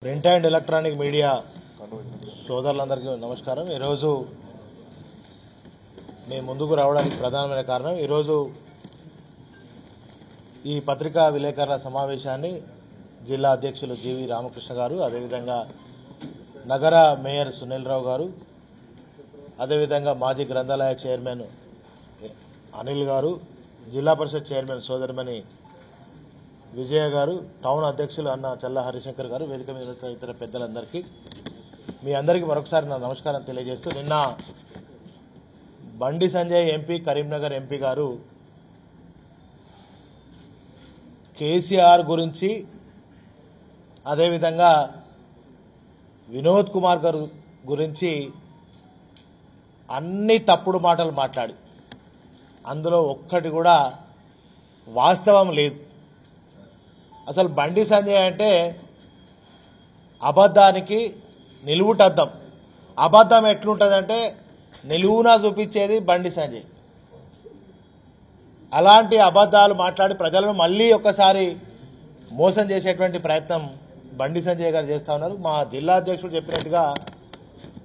Print and electronic media సోదరులందరికీ నమస్కారం. ఈరోజు మేము ముందుకు రావడానికి ప్రధానమైన కారణం, ఈరోజు ఈ పత్రికా విలేకరుల సమావేశాన్ని జిల్లా అధ్యక్షులు జీవి రామకృష్ణ గారు, అదేవిధంగా నగర మేయర్ సునీల్ రావు గారు, అదేవిధంగా మాజీ గ్రంథాలయ చైర్మన్ అనిల్ గారు, జిల్లా పరిషత్ చైర్మన్ సోదరిమణి విజయ గారు, టౌన్ అధ్యక్షులు అన్న చల్ల హరిశంకర్ గారు, వేదిక మీద ఇతర పెద్దలందరికీ మీ అందరికీ మరొకసారి నా నమస్కారం తెలియజేస్తూ, నిన్న బండి సంజయ్ ఎంపీ, కరీంనగర్ ఎంపీ గారు కేసీఆర్ గురించి, అదేవిధంగా వినోద్ కుమార్ గారు గురించి అన్ని తప్పుడు మాటలు మాట్లాడి అందులో ఒక్కటి కూడా వాస్తవం లేదు. అసలు బండి సంజయ్ అంటే అబద్ధానికి నిలువుటద్దం. అబద్ధం ఎట్లుంటుందంటే నిలువునా చూపించేది బండి సంజయ్. అలాంటి అబద్ధాలు మాట్లాడి ప్రజలను మళ్ళీ ఒక్కసారి మోసం చేసేటువంటి ప్రయత్నం బండి సంజయ్ గారు చేస్తా ఉన్నారు. మా జిల్లా అధ్యక్షుడు చెప్పినట్టుగా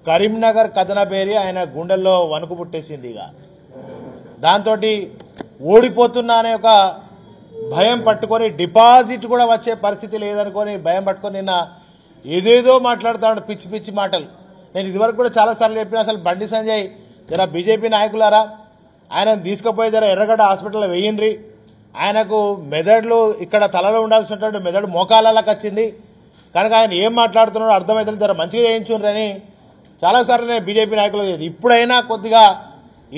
కరీంనగర్ కథనబేరి ఆయన గుండెల్లో వణుకు పుట్టేసింది. ఇక దాంతో ఓడిపోతున్నా అనే ఒక భయం పట్టుకొని, డిపాజిట్ కూడా వచ్చే పరిస్థితి లేదనుకొని భయం పట్టుకొని నిన్న ఏదేదో మాట్లాడుతాడు, పిచ్చి పిచ్చి మాటలు. నేను ఇదివరకు కూడా చాలాసార్లు చెప్పిన, అసలు బండి సంజయ్ జర బీజేపీ నాయకులారా, ఆయన తీసుకుపోయి జర ఎర్రగడ్డ హాస్పిటల్లో వేయండ్రి. ఆయనకు మెదడులో ఇక్కడ తలలో ఉండాల్సినటువంటి మెదడు మోకాళ్ళకి వచ్చింది కనుక ఆయన ఏం మాట్లాడుతున్నాడో అర్థమైతే జర మంచిగా చేయించుండ్రని చాలాసార్లు నేను బీజేపీ నాయకులు ఇప్పుడైనా కొద్దిగా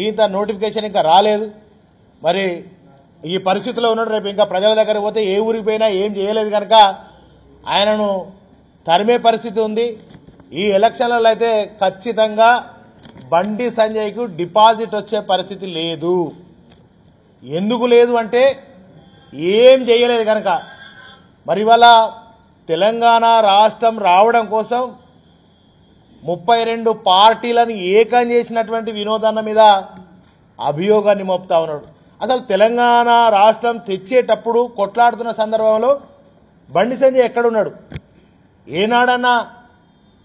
ఇంత నోటిఫికేషన్ ఇంకా రాలేదు. మరి ఈ పరిస్థితిలో ఉన్నాడు, రేపు ఇంకా ప్రజల దగ్గర పోతే ఏ ఊరికి పోయినా ఏం చేయలేదు కనుక ఆయనను తరిమే పరిస్థితి ఉంది. ఈ ఎలక్షన్లలో అయితే ఖచ్చితంగా బండి సంజయ్కు డిపాజిట్ వచ్చే పరిస్థితి లేదు. ఎందుకు లేదు అంటే ఏం చేయలేదు కనుక. మరి ఇవాళ తెలంగాణ రాష్ట్రం రావడం కోసం 32 పార్టీలను ఏకం చేసినటువంటి వినోదన్న మీద అభియోగాన్ని మోపుతా ఉన్నాడు. అసలు తెలంగాణ రాష్ట్రం తెచ్చేటప్పుడు కొట్లాడుతున్న సందర్భంలో బండి సంజయ్ ఎక్కడున్నాడు? ఏనాడన్నా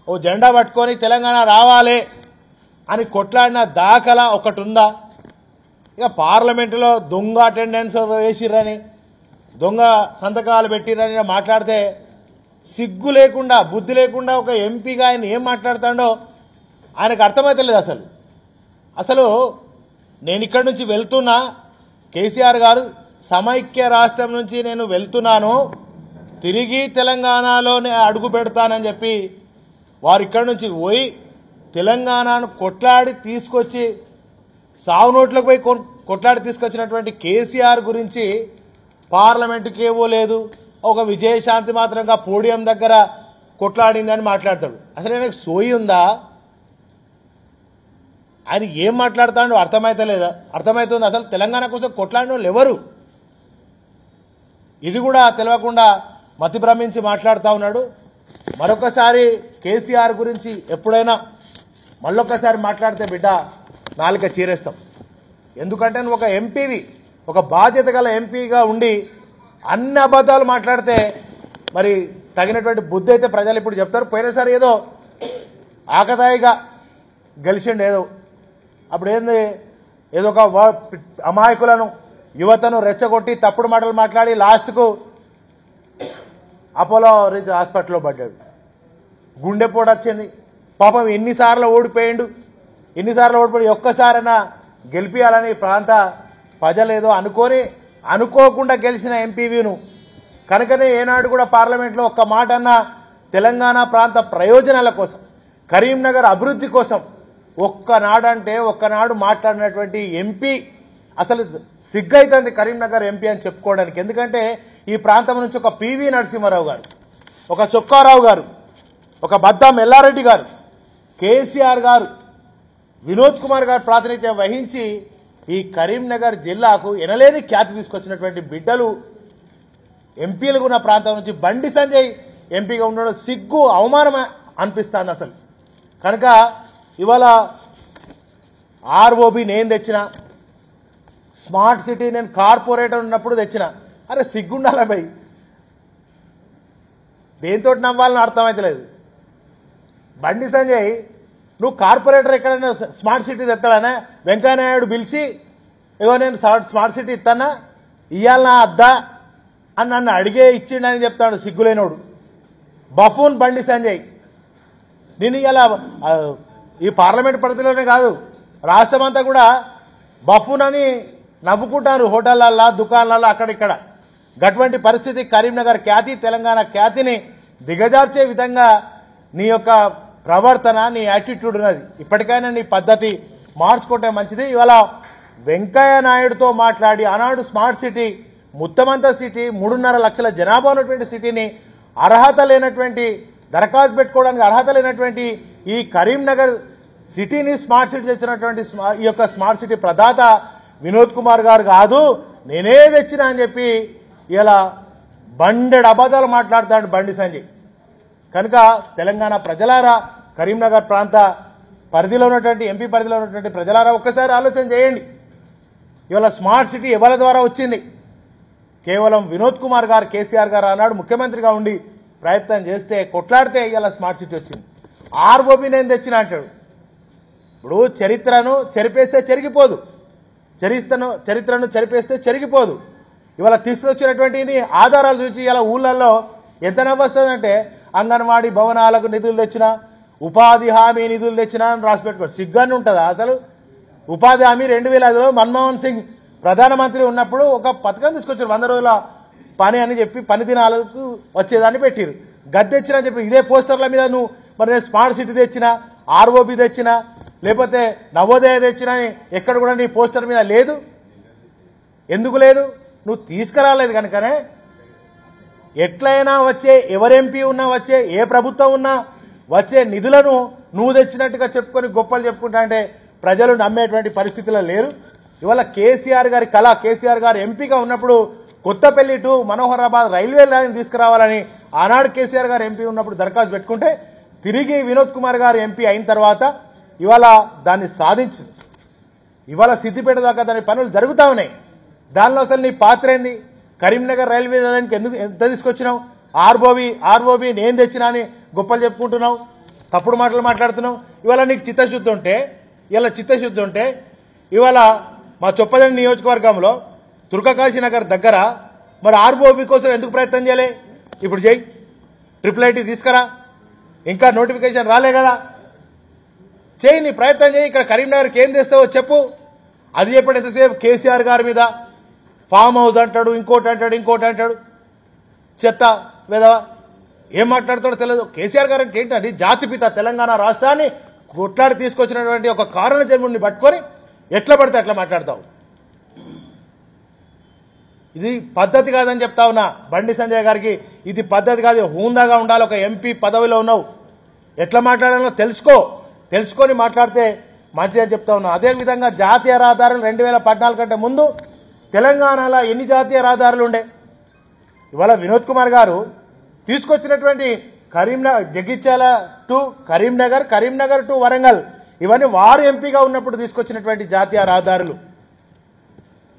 ఓ జెండా పట్టుకొని తెలంగాణ రావాలి అని కొట్లాడిన దాఖలా ఒకటి ఉందా? ఇక పార్లమెంటులో దొంగ అటెండెన్స్ వేసిర్రని, దొంగ సంతకాలు పెట్టిరని మాట్లాడితే సిగ్గు లేకుండా, బుద్ధి లేకుండా ఒక ఎంపీగా ఆయన ఏం మాట్లాడుతాడో ఆయనకు అర్థమైతలేదు. అసలు నేను ఇక్కడి నుంచి వెళ్తున్నా, కేసీఆర్ గారు సమైక్య రాష్ట్రం నుంచి నేను వెళ్తున్నాను, తిరిగి తెలంగాణలోనే అడుగు పెడతానని చెప్పి వారు ఇక్కడి నుంచి పోయి తెలంగాణను కొట్లాడి తీసుకొచ్చి సావు నోట్లకు పోయి కొట్లాడి తీసుకొచ్చినటువంటి కేసీఆర్ గురించి పార్లమెంటుకి ఏవో లేదు, ఒక విజయశాంతి మాత్రంగా పోడియం దగ్గర కొట్లాడిందని మాట్లాడతాడు. అసలు ఆయనకు సోయి ఉందా? ఆయన ఏం మాట్లాడతాడో అర్థమవుతుంది. అసలు తెలంగాణ కోసం కొట్లాడిన వాళ్ళు ఎవరు? ఇది కూడా తెలియకుండా మతి భ్రమించి మాట్లాడుతూ ఉన్నాడు. మరొకసారి కేసీఆర్ గురించి ఎప్పుడైనా మళ్ళొక్కసారి మాట్లాడితే బిడ్డ నాలుక చీరేస్తాం. ఎందుకంటే నువ్వు ఒక ఎంపీవి, ఒక బాధ్యత గల ఎంపీగా ఉండి అన్ని అబద్ధాలు మాట్లాడితే మరి తగినటువంటి బుద్ధి అయితే ప్రజలు ఇప్పుడు చెప్తారు. పోయినసారి ఏదో ఆకతాయిగా గెలిచిండు, అప్పుడు ఏంది, ఏదో ఒక అమాయకులను, యువతను రెచ్చగొట్టి తప్పుడు మాటలు మాట్లాడి లాస్ట్కు అపోలో రీచ్ హాస్పిటల్లో పడ్డాడు, గుండెపోటు వచ్చింది. పాపం ఎన్నిసార్లు ఓడిపోయిండు, ఒక్కసారైనా గెలిపియాలని ప్రాంత ప్రజలేదో అనుకోకుండా గెలిచిన ఎంపీవీను కనుకనే ఏనాడు కూడా పార్లమెంట్లో ఒక్క మాట అన్న తెలంగాణ ప్రాంత ప్రయోజనాల కోసం, కరీంనగర్ అభివృద్ధి కోసం ఒక్కనాడు మాట్లాడినటువంటి ఎంపీ అసలు సిగ్గైతుంది కరీంనగర్ ఎంపీ అని చెప్పుకోవడానికి. ఎందుకంటే ఈ ప్రాంతం నుంచి ఒక పివి నరసింహారావు గారు, ఒక చొక్కారావు గారు, ఒక బద్దాం ఎల్లారెడ్డి గారు, కేసీఆర్ గారు, వినోద్ కుమార్ గారు ప్రాతినిధ్యం వహించి ఈ కరీంనగర్ జిల్లాకు ఎనలేని ఖ్యాతి తీసుకొచ్చినటువంటి బిడ్డలు ఎంపీలుగా ఉన్న ప్రాంతం నుంచి బండి సంజయ్ ఎంపీగా ఉండడం సిగ్గు, అవమానం అనిపిస్తుంది అసలు. కనుక ఇవాళ ఆర్ఓబి నేను తెచ్చిన, స్మార్ట్ సిటీ నేను కార్పొరేటర్ ఉన్నప్పుడు తెచ్చిన. అరే సిగ్గుండాలా భయ్, దేంతో నమ్మాలని అర్థమైతలేదు. బండి సంజయ్ నువ్వు కార్పొరేటర్ ఎక్కడైనా స్మార్ట్ సిటీ తెస్తాడనే వెంకయ్యనాయుడు పిలిచి ఇగో నేను స్మార్ట్ సిటీ ఇస్తానా ఇయ్యాలనా అద్దా అని నన్ను అడిగే ఇచ్చిండని చెప్తాడు సిగ్గులేనోడు. బఫూన్ బండి సంజయ్. నేను ఇలా ఈ పార్లమెంట్ పరిధిలోనే కాదు రాష్ట్రమంతా కూడా బఫూన్ అని నవ్వుకుంటారు హోటళ్లల్లో దుకాణాలలో అక్కడిక్కడ. అటువంటి పరిస్థితి కరీంనగర్ ఖ్యాతి తెలంగాణ ఖ్యాతిని దిగజార్చే విధంగా నీ యొక్క ప్రవర్తన నీ యాటిట్యూడ్ ఉన్నది. ఇప్పటికైనా నీ పద్ధతి మార్చుకుంటే మంచిది. ఇవాళ వెంకయ్య నాయుడుతో మాట్లాడి ఆనాడు స్మార్ట్ సిటీ ముత్తమంత సిటీ 3.5 లక్షల జనాభా ఉన్నటువంటి సిటీని అర్హత లేనటువంటి దరఖాస్తు పెట్టుకోవడానికి అర్హత లేనటువంటి ఈ కరీంనగర్ సిటీని స్మార్ట్ సిటీ తెచ్చినటువంటి ఈ యొక్క స్మార్ట్ సిటీ ప్రదాత వినోద్ కుమార్ గారు కాదు నేనే తెచ్చినా అని చెప్పి ఇలా బండెడు అబద్ధాలు మాట్లాడుతాడు బండి సంజయ్. కనుక తెలంగాణ ప్రజలారా కరీంనగర్ ప్రాంత పరిధిలో ఉన్నటువంటి ఎంపీ పరిధిలో ఉన్నటువంటి ప్రజలారా ఒక్కసారి ఆలోచన చేయండి. ఇవాళ స్మార్ట్ సిటీ ఎవరి ద్వారా వచ్చింది? కేవలం వినోద్ కుమార్ గారు కేసీఆర్ గారు ఆనాడు ముఖ్యమంత్రిగా ఉండి ప్రయత్నం చేస్తే కొట్లాడితే ఇలా స్మార్ట్ సిటీ వచ్చింది. ఆర్ఓబి నేను తెచ్చిన అంటాడు. ఇప్పుడు చరిత్రను చెరిపేస్తే చెరిగిపోదు, చరిత్రను చెరిపేస్తే చెరిగిపోదు. ఇవాళ తీసుకొచ్చినటువంటి ఆధారాలు చూసి ఇలా ఊళ్ళల్లో ఎంత నవ్వొస్తుందంటే అంగన్వాడీ భవనాలకు నిధులు తెచ్చినా ఉపాధి హామీ నిధులు తెచ్చినా అని రాసి పెట్టుకోండి. సిగ్గాన్ని ఉంటుందా అసలు? ఉపాధి హామీ 2005లో మన్మోహన్ సింగ్ ప్రధానమంత్రి ఉన్నప్పుడు ఒక పథకం తీసుకొచ్చారు 100 రోజుల పని అని చెప్పి పని దినాలకు వచ్చేదాన్ని పెట్టిరు. గద్దెచ్చినా అని చెప్పి ఇదే పోస్టర్ల మీద నువ్వు మరి స్మార్ట్ సిటీ తెచ్చినా ఆర్ఓబి తెచ్చినా లేకపోతే నవోదయ తెచ్చినా ఎక్కడ కూడా నీ పోస్టర్ మీద లేదు. ఎందుకు లేదు? నువ్వు తీసుకురాలేదు కనుకనే. ఎట్లయినా వచ్చే ఎవరు ఎంపీ ఉన్నా వచ్చే ఏ ప్రభుత్వం ఉన్నా వచ్చే నిధులను నువ్వు తెచ్చినట్టుగా చెప్పుకొని గొప్పలు చెప్పుకుంటా అంటే ప్రజలు నమ్మేటువంటి పరిస్థితుల్లో లేరు. ఇవాళ కేసీఆర్ గారి కళ, కేసీఆర్ గారు ఎంపీగా ఉన్నప్పుడు Kothapalli to Manoharabad railway line తీసుకురావాలని ఆనాడు కేసీఆర్ గారు ఎంపీ ఉన్నప్పుడు దరఖాస్తు పెట్టుకుంటే తిరిగి వినోద్ కుమార్ గారు ఎంపీ అయిన తర్వాత ఇవాళ దాన్ని సాధించు. ఇవాళ సిద్దిపేట దాకా దాని పనులు జరుగుతూ ఉన్నాయి. దానిలో అసలు నీ పాత్ర ఏంది? కరీంనగర్ రైల్వే లైన్కి ఎంత తీసుకొచ్చినావు? ఆర్ఓబి నేను తెచ్చినా అని గొప్పలు చెప్పుకుంటున్నావు, తప్పుడు మాటలు మాట్లాడుతున్నావు. ఇవాళ నీకు చిత్తశుద్ధి ఉంటే ఇవాళ మా చొప్పదండి నియోజకవర్గంలో తుర్కకాశీ నగర్ దగ్గర మరి ఆర్ఓబి కోసం ఎందుకు ప్రయత్నం చేయలే? ఇప్పుడు చేయి, IIIT తీసుకురా. ఇంకా నోటిఫికేషన్ రాలే కదా, చేయి, నీ ప్రయత్నం చేయి. ఇక్కడ కరీంనగర్కి ఏం తెస్తావో చెప్పు. అది చెప్పండి. ఎంతసేపు కేసీఆర్ గారి మీద ఫామ్ హౌస్ అంటాడు, ఇంకోటి అంటాడు. చెత్త వేదవా ఏం మాట్లాడతాడో తెలియదు. కేసీఆర్ గారు అంటే ఏంటంటే జాతిపిత, తెలంగాణ రాష్ట్రాన్ని కొట్లాడి తీసుకొచ్చినటువంటి ఒక కారణ జన్ముడిని పట్టుకొని ఎట్లా పడితే అట్లా మాట్లాడతావు. ఇది పద్ధతి కాదని చెప్తా ఉన్నా బండి సంజయ్ గారికి. ఇది పద్ధతి కాదు, హూందాగా ఉండాలి. ఒక ఎంపీ పదవిలో ఉన్నావు, ఎట్లా మాట్లాడాలో తెలుసుకొని మాట్లాడితే మంచిదని చెప్తా ఉన్నా. అదేవిధంగా జాతీయ రహదారులు 2014 కంటే ముందు తెలంగాణలో ఎన్ని జాతీయ రహదారులు ఉండే? ఇవాళ వినోద్ కుమార్ గారు తీసుకొచ్చినటువంటి జగిత్యాల టు కరీంనగర్ టు వరంగల్, ఇవన్నీ వారు ఎంపీగా ఉన్నప్పుడు తీసుకొచ్చినటువంటి జాతీయ రహదారులు.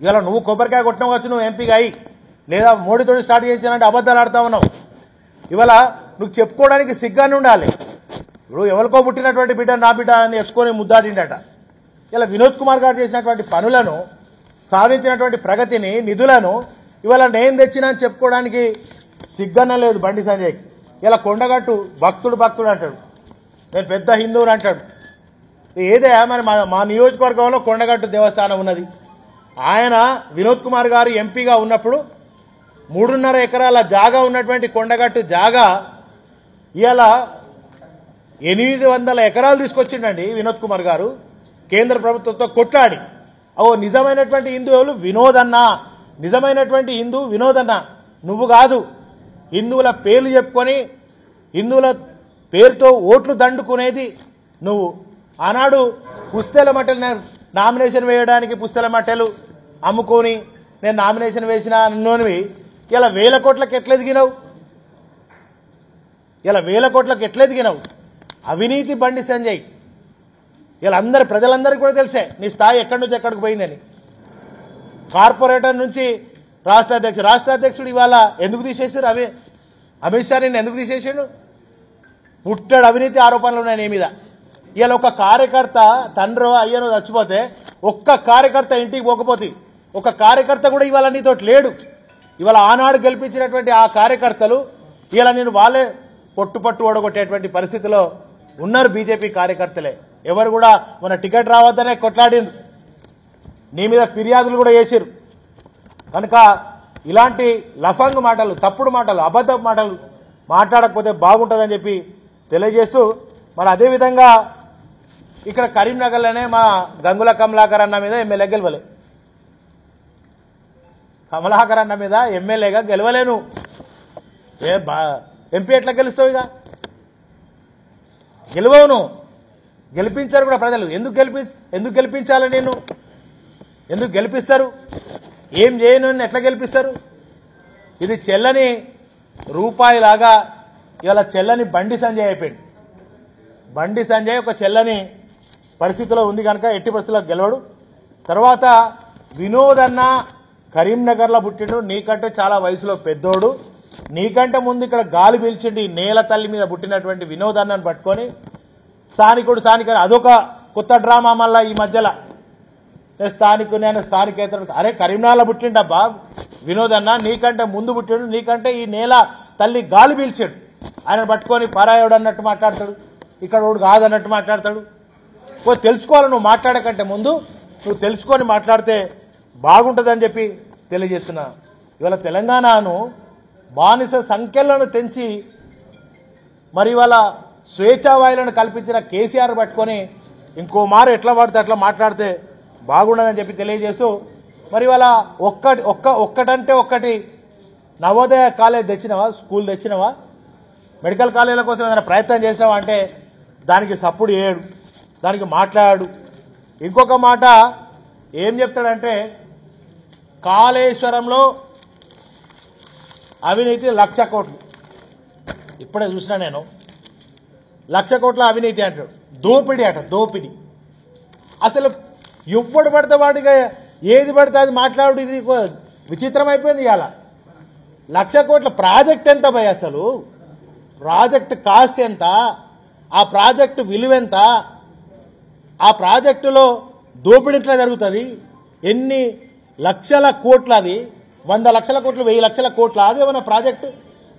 ఇవాళ నువ్వు కొబ్బరికాయ కొట్టినవచ్చు, నువ్వు ఎంపీగా అయ్యి, లేదా మోడీతో స్టార్ట్ చేయించానంటే అబద్ధాలు ఆడుతా ఉన్నావు. ఇవాళ నువ్వు చెప్పుకోవడానికి సిగ్గాన్ని ఉండాలి. ఇప్పుడు ఎవరికో పుట్టినటువంటి బిడ్డ నా బిడ్డ అని ఎత్తుకొని ముద్దాడిండట. ఇలా వినోద్ కుమార్ గారు చేసినటువంటి పనులను, సాధించినటువంటి ప్రగతిని, నిధులను ఇవాళ నేను తెచ్చినా అని చెప్పుకోవడానికి సిగ్గన్న లేదు బండి సంజయ్కి. ఇలా కొండగట్టు భక్తుడు అంటాడు, నేను పెద్ద హిందువుని అంటాడు. ఏదే మరి మా నియోజకవర్గంలో కొండగట్టు దేవస్థానం ఉన్నది. ఆయన వినోద్ కుమార్ గారు ఎంపీగా ఉన్నప్పుడు 3.5 ఎకరాల జాగా ఉన్నటువంటి కొండగట్టు జాగా ఇవాళ 800 ఎకరాలు తీసుకొచ్చిండండి వినోద్ కుమార్ గారు కేంద్ర ప్రభుత్వంతో కొట్లాడి. నిజమైనటువంటి హిందువులు వినోదన్న, నిజమైనటువంటి హిందూ వినోదన్న, నువ్వు కాదు. హిందువుల పేర్లు చెప్పుకొని హిందువుల పేరుతో ఓట్లు దండుకునేది నువ్వు. ఆనాడు పుస్తెల మట్టెలు నామినేషన్ వేయడానికి పుస్తెల మట్టెలు అమ్ముకొని నేను నామినేషన్ వేసిన అన్నోనివి ఇలా 1000 కోట్లకు ఎట్లెదిగినావు? అవినీతి బండి సంజయ్. ఇలా ప్రజలందరికీ కూడా తెలిసే నీ స్థాయి ఎక్కడి నుంచి ఎక్కడికి పోయిందని. కార్పొరేటర్ నుంచి రాష్ట్ర అధ్యక్షుడు ఇవాళ ఎందుకు తీసేసారు? అమిత్ షా నిన్ను ఎందుకు తీసేసాడు? పుట్టడు అవినీతి ఆరోపణలు ఉన్నాయి నీ మీద. ఇవాళ ఒక కార్యకర్త తండ్రో అయ్యనో చచ్చిపోతే ఒక్క కార్యకర్త ఇంటికి పోకపోతే ఒక కార్యకర్త కూడా ఇవాళ నీతో లేడు. ఇవాళ ఆనాడు గెలిపించినటువంటి ఆ కార్యకర్తలు ఇవాళ నేను వాళ్ళే పట్టు ఓడగొట్టేటువంటి పరిస్థితిలో ఉన్నారు బీజేపీ కార్యకర్తలే. ఎవరు కూడా మన టికెట్ రావద్దనే కొట్లాడిండ్రు, నీ మీద ఫిర్యాదులు కూడా చేశారు. కనుక ఇలాంటి లఫంగ్ మాటలు, తప్పుడు మాటలు, అబద్ధ మాటలు మాట్లాడకపోతే బాగుంటుందని చెప్పి తెలియజేస్తూ, మరి అదేవిధంగా ఇక్కడ కరీంనగర్లోనే మా గంగుల కమలాకర్ అన్న మీద ఎమ్మెల్యే గెలవలే. కమలాకర్ అన్న మీద ఎమ్మెల్యేగా గెలవలేను. ఎంపీ ఎట్లా గెలుస్తావు? ఇక గెలవను. గెలిపించారు కూడా ప్రజలు. ఎందుకు గెలిపించాలి? నేను ఎందుకు గెలిపిస్తారు? ఏం చేయను ఎట్లా గెలిపిస్తారు? ఇది చెల్లని రూపాయిలాగా ఇవాళ చెల్లని బండి సంజయ్ అయిపోయింది. బండి సంజయ్ ఒక చెల్లని పరిస్థితిలో ఉంది కనుక ఎట్టి పరిస్థితుల్లో గెలవడు. తర్వాత వినోద్ అన్న కరీంనగర్లో పుట్టిండు, నీకంటే చాలా వయసులో పెద్దోడు. నీకంటే ముందు ఇక్కడ గాలి పీల్చిండి నేల తల్లి మీద పుట్టినటువంటి వినోద్ అన్నను పట్టుకొని స్థానికుడు అదొక కొత్త డ్రామా. మళ్ళా ఈ మధ్యలో స్థానికేతరుడు అరే కరీంనగర్లో పుట్టిండబ్బా వినోద్ అన్న, నీకంటే ముందు పుట్టిండు, నీకంటే ఈ నేల తల్లి గాలి పీల్చాడు. ఆయన పట్టుకొని పరాయోడు అన్నట్టు మాట్లాడతాడు, ఇక్కడ ఓడు కాదన్నట్టు మాట్లాడతాడు. తెలుసుకోవాలి, నువ్వు మాట్లాడకంటే ముందు నువ్వు తెలుసుకొని మాట్లాడితే బాగుంటుందని చెప్పి తెలియజేస్తున్నా. ఇవాళ తెలంగాణను బానిస సంఖ్యలను తెంచి మరి ఇవాళ స్వేచ్ఛావాయులను కల్పించిన కేసీఆర్ పట్టుకొని ఇంకో మారు ఎట్లా పడితే అట్లా మాట్లాడితే బాగుండదని చెప్పి తెలియజేస్తూ, మరి ఇవాళ ఒక్కటంటే ఒక్కటి నవోదయ కాలేజ్ తెచ్చినవా, స్కూల్ తెచ్చినవా, మెడికల్ కాలేజీల కోసం ఏదైనా ప్రయత్నం చేసినావా అంటే దానికి సప్పుడు చేయడు, దానికి మాట్లాడు. ఇంకొక మాట ఏం చెప్తాడంటే కాళేశ్వరంలో అవినీతి 1,00,000 కోట్లు. ఇప్పుడే చూసినా నేను, 1,00,000 కోట్ల అవినీతి అంటాడు. దోపిడీ అట, దోపిడీ. అసలు ఎవ్వడు పడితే వాడిగా ఏది పడితే అది మాట్లాడు. ఇది విచిత్రం అయిపోయింది. ఇవాళ 1,00,000 కోట్ల ప్రాజెక్ట్ ఎంత భయ, అసలు ప్రాజెక్ట్ కాస్ట్ ఎంత, ఆ ప్రాజెక్టు విలువెంత, ఆ ప్రాజెక్టులో దోపిడీ ఎట్లా జరుగుతుంది, ఎన్ని లక్షల కోట్ల, అది 100 లక్షల కోట్లు, 1000 లక్షల కోట్ల, అది ఏమన్నా ప్రాజెక్టు?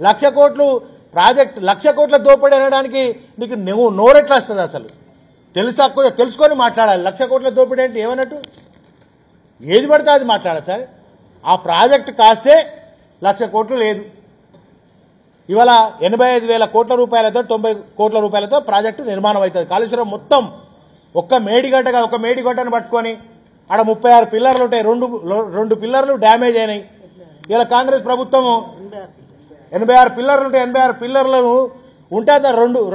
1,00,000 కోట్లు ప్రాజెక్ట్, 1,00,000 కోట్ల దోపిడీ అనడానికి నీకు నోరెట్లా వస్తుంది? అసలు తెలుసుకొని మాట్లాడాలి. 1,00,000 కోట్ల దోపిడీ అంటే ఏమన్నట్టు? ఏది పడితే అది మాట్లాడచ్చా? ఆ ప్రాజెక్టు కాస్టే 1,00,000 కోట్లు లేదు. ఇవాళ 85,000 కోట్ల రూపాయలతో 90 కోట్ల రూపాయలతో ప్రాజెక్టు నిర్మాణం అవుతుంది. కాళేశ్వరం మొత్తం ఒక్క మేడిగడ్డగా ఒక మేడిగడ్డను పట్టుకొని ఆడ 36 పిల్లర్లు ఉంటాయి, రెండు పిల్లర్లు డ్యామేజ్ అయినాయి. ఇలా కాంగ్రెస్ ప్రభుత్వం 86 పిల్లర్లు ఉంటాయి, 86 పిల్లర్లను ఉంటే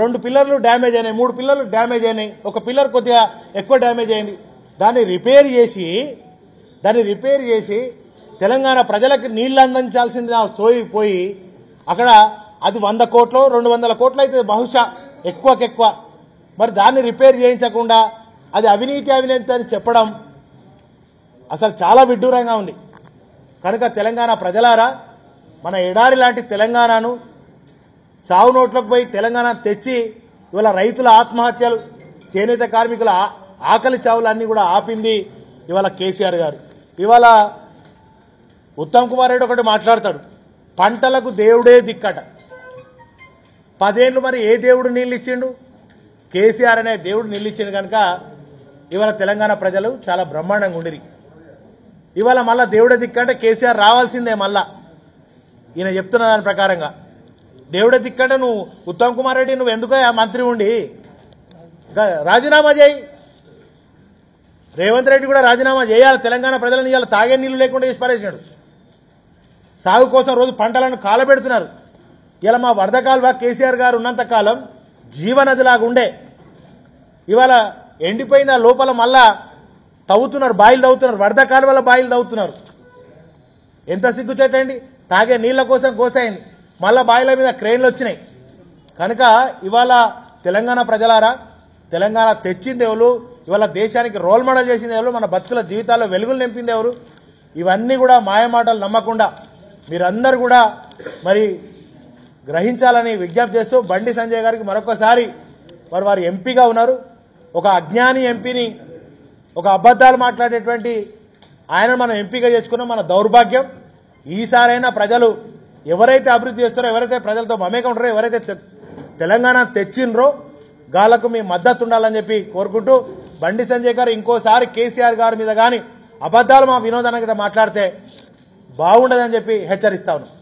రెండు పిల్లర్లు డ్యామేజ్ అయినాయి, 3 పిల్లర్లు డ్యామేజ్ అయినాయి, ఒక పిల్లర్ కొద్దిగా ఎక్కువ డ్యామేజ్ అయింది. దాన్ని రిపేర్ చేసి తెలంగాణ ప్రజలకు నీళ్లు అందించాల్సింది సోయిపోయి అక్కడ అది 100 కోట్లు 200 కోట్లు అయితే బహుశా ఎక్కువ. మరి దాన్ని రిపేర్ చేయించకుండా అది అవినీతి అని చెప్పడం అసలు చాలా విడ్డూరంగా ఉంది. కనుక తెలంగాణ ప్రజలారా, మన ఎడారి లాంటి తెలంగాణను సాగు నోట్లకు పోయి తెలంగాణ తెచ్చి ఇవాళ రైతుల ఆత్మహత్యలు, చేనేత కార్మికుల ఆకలి చావులన్నీ కూడా ఆపింది ఇవాళ కేసీఆర్ గారు. ఇవాళ ఉత్తమ్ కుమార్ రెడ్డి ఒకటి మాట్లాడతాడు, పంటలకు దేవుడే దిక్కట. 10 ఏళ్ళు మరి ఏ దేవుడు నీళ్ళు ఇచ్చిండు? కేసీఆర్ అనే దేవుడు నీళ్ళు ఇచ్చిండు. కనుక ఇవాళ తెలంగాణ ప్రజలు చాలా బ్రహ్మాండంగా ఉండిరి. ఇవాళ మళ్ళా దేవుడే దిక్కంటే కేసీఆర్ రావాల్సిందే. మళ్ళా ఈయన చెప్తున్న దాని ప్రకారంగా దేవుడే దిక్కంటే నువ్వు ఉత్తమ్ కుమార్ రెడ్డి నువ్వు ఎందుకో మంత్రి ఉండి రాజీనామా చేయి. రేవంత్ రెడ్డి కూడా రాజీనామా చేయాలి. తెలంగాణ ప్రజలను ఇవాళ తాగే నీళ్లు లేకుండా చేసి పారేసినాడు. సాగు కోసం రోజు పంటలను కాలబెడుతున్నారు. ఇలా మా వరద కాలువ కేసీఆర్ గారు ఉన్నంత కాలం జీవనదిలాగా ఉండే, ఇవాళ ఎండిపోయిన లోపల మళ్ళా తవ్వుతున్నారు, బాయిలు తవ్వుతున్నారు, వరద కాలువల బాయిలు తవ్వుతున్నారు. ఎంత సిగ్గుచేటండి. తాగే నీళ్ల కోసం గోసైంది, మళ్ళా బాయిల మీద క్రేన్లు వచ్చినాయి. కనుక ఇవాళ తెలంగాణ ప్రజలారా, తెలంగాణ తెచ్చింది ఎవరు, ఇవాళ దేశానికి రోల్ మోడల్ చేసింది ఎవరు, మన బతుకుల జీవితాల్లో వెలుగులు నింపింది ఎవరు, ఇవన్నీ కూడా మాయమాటలు నమ్మకుండా మీరందరూ కూడా మరి గ్రహించాలని విజ్ఞప్తి చేస్తూ బండి సంజయ్ గారికి మరొకసారి వారు ఎంపీగా ఉన్నారు. ఒక అజ్ఞాని ఎంపీని, ఒక అబద్ధాలు మాట్లాడేటువంటి ఆయన మనం ఎంపీగా చేసుకున్నాం. మన దౌర్భాగ్యం. ఈసారైనా ప్రజలు ఎవరైతే అభివృద్ధి చేస్తారో, ఎవరైతే ప్రజలతో మమేకం ఉంటారో, ఎవరైతే తెలంగాణ తెచ్చిండ్రో గాలకు మీ మద్దతు ఉండాలని చెప్పి కోరుకుంటూ, బండి సంజయ్ గారు ఇంకోసారి కేసీఆర్ గారి మీద కానీ అబద్ధాలు మా వినోదానికి మాట్లాడితే బాగుండదని చెప్పి హెచ్చరిస్తా ఉన్నాం.